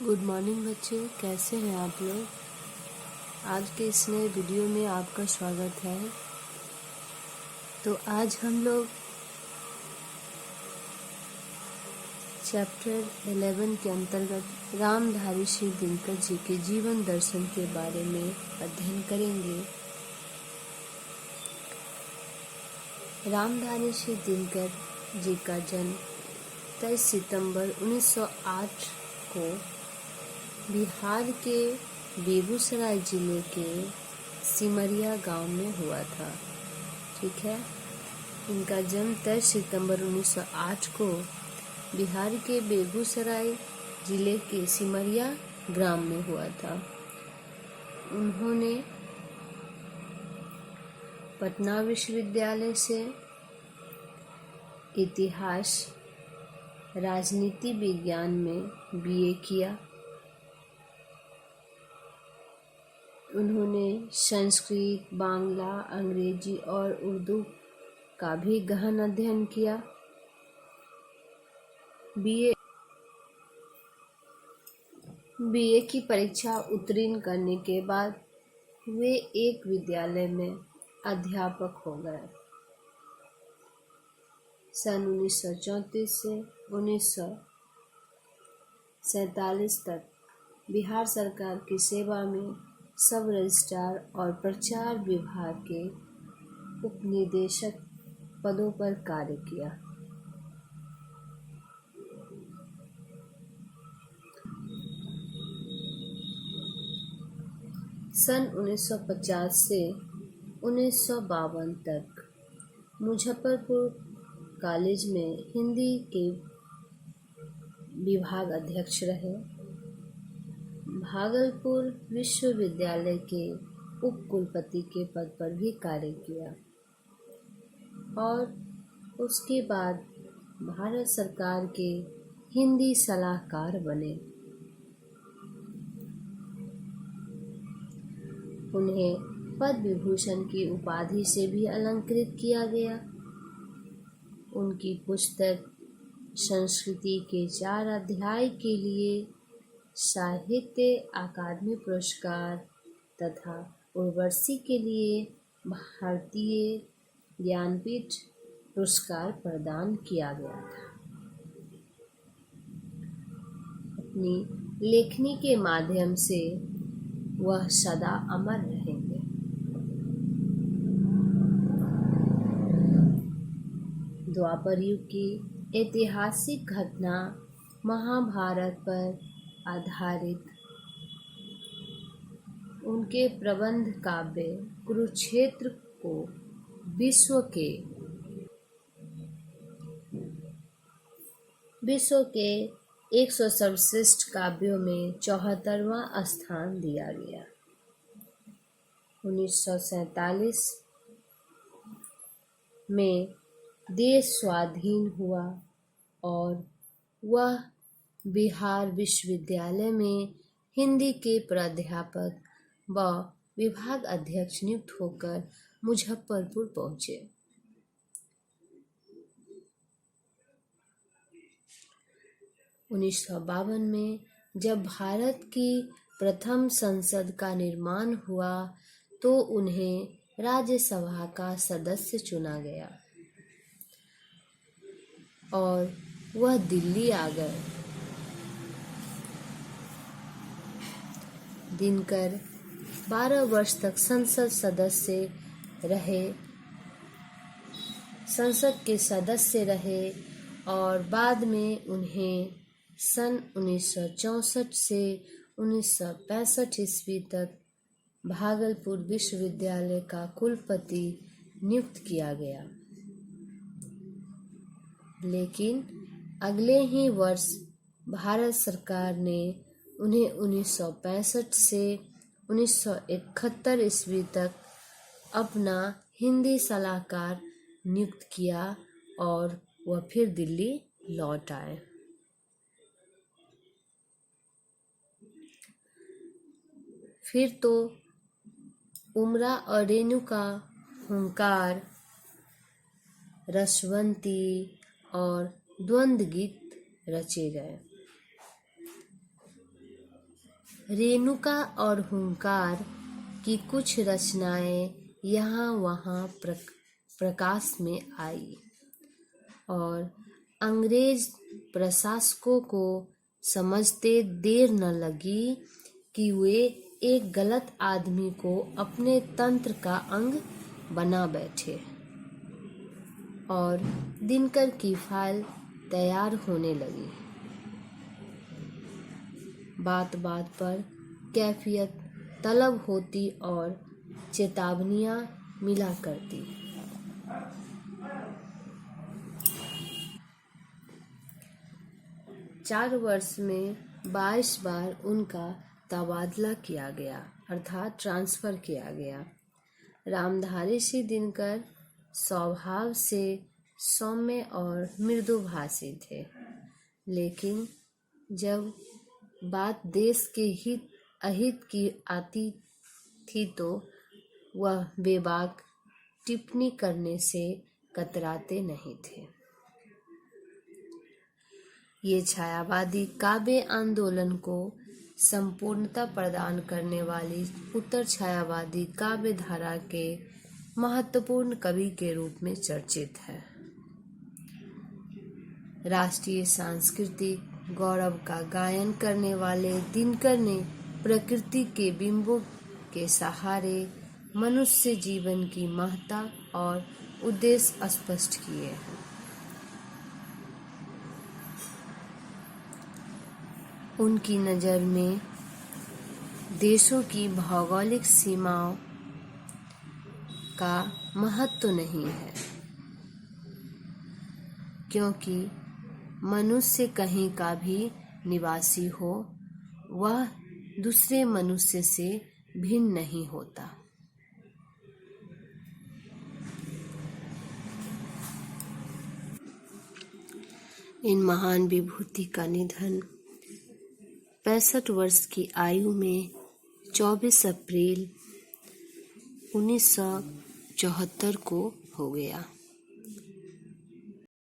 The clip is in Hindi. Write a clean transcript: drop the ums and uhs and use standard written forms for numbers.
गुड मॉर्निंग बच्चे, कैसे हैं आप लोग। आज के इस नए वीडियो में आपका स्वागत है। तो आज हम लोग चैप्टर 11 के अंतर्गत रामधारी सिंह दिनकर जी के जीवन दर्शन के बारे में अध्ययन करेंगे। रामधारी सिंह दिनकर जी का जन्म 23 सितंबर 1908 को बिहार के बेगूसराय जिले के सिमरिया गांव में हुआ था। ठीक है, इनका जन्म 23 सितंबर 1908 को बिहार के बेगूसराय जिले के सिमरिया ग्राम में हुआ था। उन्होंने पटना विश्वविद्यालय से इतिहास राजनीति विज्ञान में बीए किया। उन्होंने संस्कृत, बांग्ला, अंग्रेजी और उर्दू का भी गहन अध्ययन किया। बीए की परीक्षा उत्तीर्ण करने के बाद वे एक विद्यालय में अध्यापक हो गए। सन 1934 से 1947 तक बिहार सरकार की सेवा में सब रजिस्ट्रार और प्रचार विभाग के उपनिदेशक पदों पर कार्य किया। सन 1950 से 1952 तक मुजफ्फरपुर कॉलेज में हिंदी के विभाग अध्यक्ष रहे। भागलपुर विश्वविद्यालय के उप कुलपति के पद पर भी कार्य किया और उसके बाद भारत सरकार के हिंदी सलाहकार बने। उन्हें पद्म विभूषण की उपाधि से भी अलंकृत किया गया। उनकी पुस्तक संस्कृति के 4 अध्याय के लिए साहित्य अकादमी पुरस्कार तथा उर्वशी के लिए भारतीय ज्ञानपीठ पुरस्कार प्रदान किया गया था। अपनी लेखनी के माध्यम से वह सदा अमर रहेंगे। द्वापर युग की ऐतिहासिक घटना महाभारत पर आधारित उनके प्रबंध काव्य कुरुक्षेत्र को विश्व के 100 सर्वश्रेष्ठ काव्यों में 74वां स्थान दिया गया। 1947 में देश स्वाधीन हुआ और वह बिहार विश्वविद्यालय में हिंदी के प्राध्यापक व विभाग अध्यक्ष नियुक्त होकर मुजफ्फरपुर पहुंचे। उन्नीस में जब भारत की प्रथम संसद का निर्माण हुआ तो उन्हें राज्यसभा का सदस्य चुना गया और वह दिल्ली आ गए। दिनकर 12 वर्ष तक संसद के सदस्य रहे और बाद में उन्हें सन 1964 से 1965 ईस्वी तक भागलपुर विश्वविद्यालय का कुलपति नियुक्त किया गया। लेकिन अगले ही वर्ष भारत सरकार ने उन्हें 1965 से 1971 ईस्वी तक अपना हिंदी सलाहकार नियुक्त किया और वह फिर दिल्ली लौट आए। फिर तो उमरा और रेणुका, हुंकार, रसवंती और द्वंद्व गीत रचे गए। रेणुका और हुंकार की कुछ रचनाएं यहाँ वहाँ प्रकाश में आई और अंग्रेज प्रशासकों को समझते देर न लगी कि वे एक गलत आदमी को अपने तंत्र का अंग बना बैठे और दिनकर की फाइल तैयार होने लगी। बात बात पर कैफियत तलब होती और चेतावनियां मिला करती। चार वर्ष में 22 बार उनका तबादला किया गया अर्थात ट्रांसफर किया गया। रामधारी सिंह दिनकर स्वभाव से सौम्य और मृदुभाषी थे, लेकिन जब बात देश के हित अहित की आती थी तो वह बेबाक टिप्पणी करने से कतराते नहीं थे। ये छायावादी काव्य आंदोलन को संपूर्णता प्रदान करने वाली उत्तर छायावादी काव्य धारा के महत्वपूर्ण कवि के रूप में चर्चित है। राष्ट्रीय सांस्कृतिक गौरव का गायन करने वाले दिनकर ने प्रकृति के बिंबों के सहारे मनुष्य जीवन की महत्ता और उद्देश्य स्पष्ट किए हैं। उनकी नज़र में देशों की भौगोलिक सीमाओं का महत्व नहीं है, क्योंकि मनुष्य कहीं का भी निवासी हो, वह दूसरे मनुष्य से भिन्न नहीं होता। इन महान विभूति का निधन 65 वर्ष की आयु में 24 अप्रैल 1974 को हो गया।